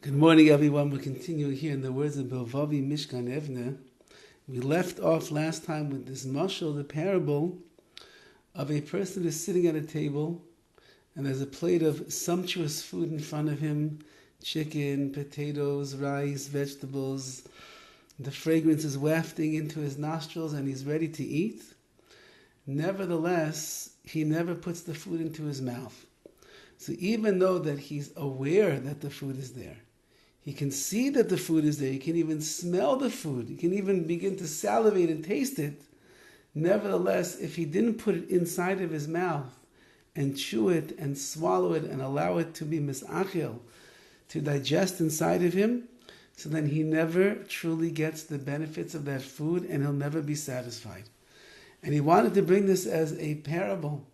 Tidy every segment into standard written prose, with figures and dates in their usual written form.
Good morning, everyone. We continue here in the words of BILVAVI, MISHKAN, EVNEH. We left off last time with this mashal, the parable of a person who is sitting at a table and there's a plate of sumptuous food in front of him, chicken, potatoes, rice, vegetables. The fragrance is wafting into his nostrils and he's ready to eat. Nevertheless, he never puts the food into his mouth. So even though that he's aware that the food is there, he can see that the food is there, he can even smell the food, he can even begin to salivate and taste it. Nevertheless, if he didn't put it inside of his mouth and chew it and swallow it and allow it to be misachil, to digest inside of him, so then he never truly gets the benefits of that food and he'll never be satisfied. And he wanted to bring this as a parable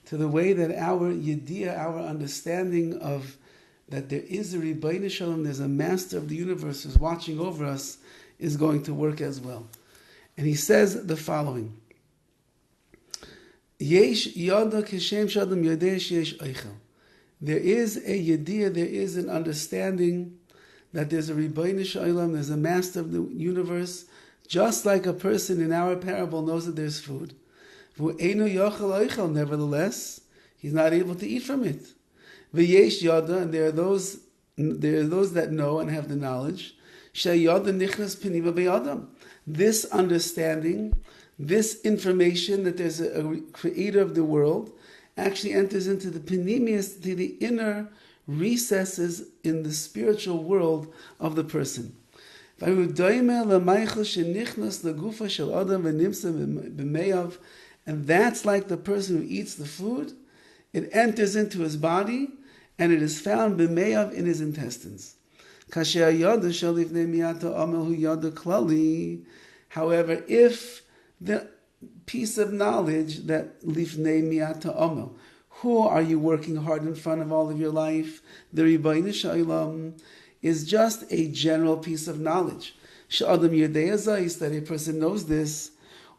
to the way that our yediyah, our understanding of that there is a Rabbi Shalom, there's a master of the universe who's watching over us, is going to work as well. And he says the following: Yesh yada kishem shadam yodesh yesh eichel. There is a yediyah, there is an understanding that there's a Rabbi Shalom, there's a master of the universe, just like a person in our parable knows that there's food. Nevertheless, he's not able to eat from it. V'yesh yada, and there are those that know and have the knowledge. Sheyada nichnas peniva b'yadam. This understanding, this information that there's a creator of the world, actually enters into the penimius, to the inner recesses in the spiritual world of the person. And that's like the person who eats the food. It enters into his body, and it is found b'meyav in his intestines. However, if the piece of knowledge that lifnei miyata amel, who are you working hard in front of all of your life, the Rabbi Shalom, is just a general piece of knowledge. She'adam yedei azayis, that a person knows this,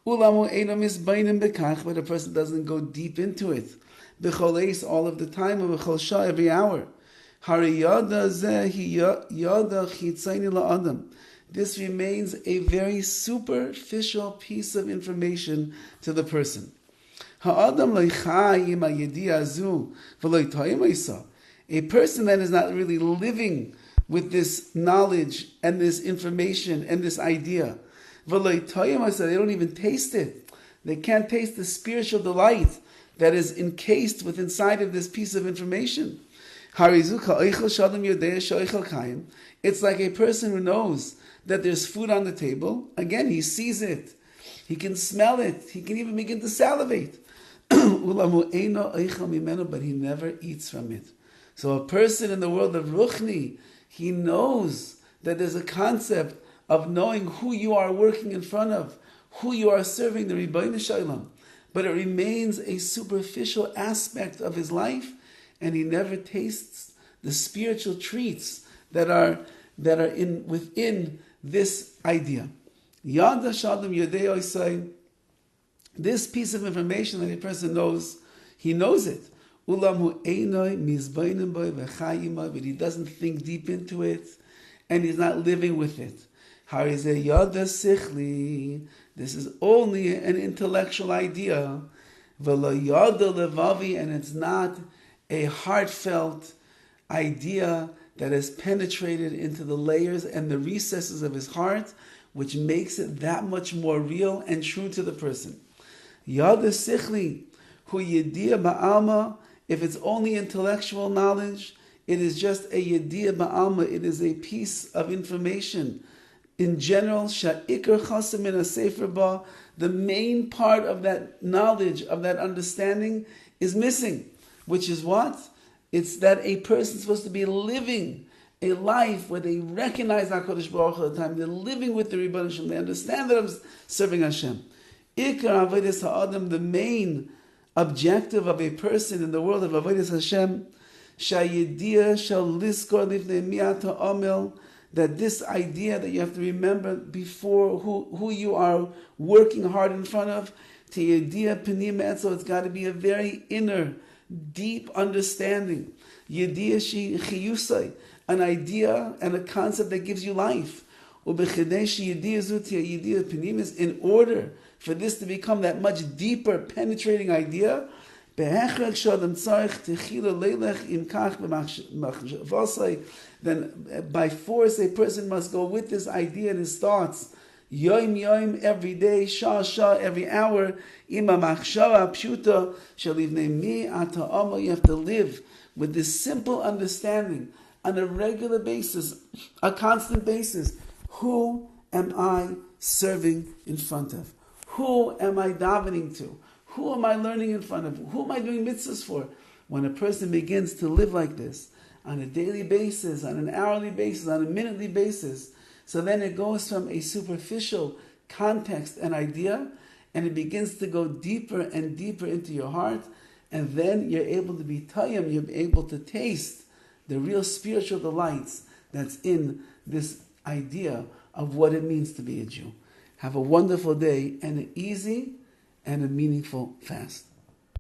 ulamu eino misbainim bekach, but a person doesn't go deep into it. B'choleis, all of the time, or b'chol shah, every hour. Hari yada zeh yada chitzayni la'adam. This remains a very superficial piece of information to the person. Ha'adam lo'chayim ha'yediyah azu v'lo'itayim ha'isa. A person that is not really living with this knowledge and this information and this idea, v'lo'itayim ha'isa, they don't even taste it. They can't taste the spiritual delight that is encased with inside of this piece of information. It's like a person who knows that there's food on the table. Again, he sees it. He can smell it. He can even begin to salivate. But he never eats from it. So a person in the world of Ruchni, he knows that there's a concept of knowing who you are working in front of, who you are serving, the Rabbi Shalom. But it remains a superficial aspect of his life, and he never tastes the spiritual treats that are within this idea. Yada shadam yodei osai. This piece of information that a person knows, he knows it. Ulamu einoi mizbainim boy v'chayim, but he doesn't think deep into it, and he's not living with it. Harizeh yada sichli. This is only an intellectual idea, v'lo yada levavi, and it's not a heartfelt idea that has penetrated into the layers and the recesses of his heart, which makes it that much more real and true to the person. Yada sichli, hu yediyah ba'alma. If it's only intellectual knowledge, it is just a yediyah ba'alma. It is a piece of information. In general, sha'ikar chasam in a sefer ba, the main part of that knowledge, of that understanding, is missing. Which is what? It's that a person is supposed to be living a life where they recognize HaKadosh Baruch Hu all the time. They're living with the Rebbeinu Shalom. They understand that I'm serving Hashem. Ikar avodas ha'adam, the main objective of a person in the world of avodas Hashem, sha'yediyah shall liskor lifnei miyata amel, that this idea that you have to remember before who you are working hard in front of, to yediyah panim etzel, it's got to be a very inner, deep understanding. Yediyah shi chiyusai, an idea and a concept that gives you life. Ubechedesh yediyah zutia yediyah penimis, in order for this to become that much deeper, penetrating idea, then by force a person must go with this idea in his thoughts, yom yom, every day, shah shah, every hour, ima machshava pshuta shalivnei mi ata amo. You have to live with this simple understanding on a regular basis, a constant basis. Who am I serving in front of? Who am I davening to? Who am I learning in front of? Who am I doing mitzvahs for? When a person begins to live like this on a daily basis, on an hourly basis, on a minutely basis, so then it goes from a superficial context and idea, and it begins to go deeper and deeper into your heart, and then you're able to be tayyam, you're able to taste the real spiritual delights that's in this idea of what it means to be a Jew. Have a wonderful day and an easy and a meaningful fast.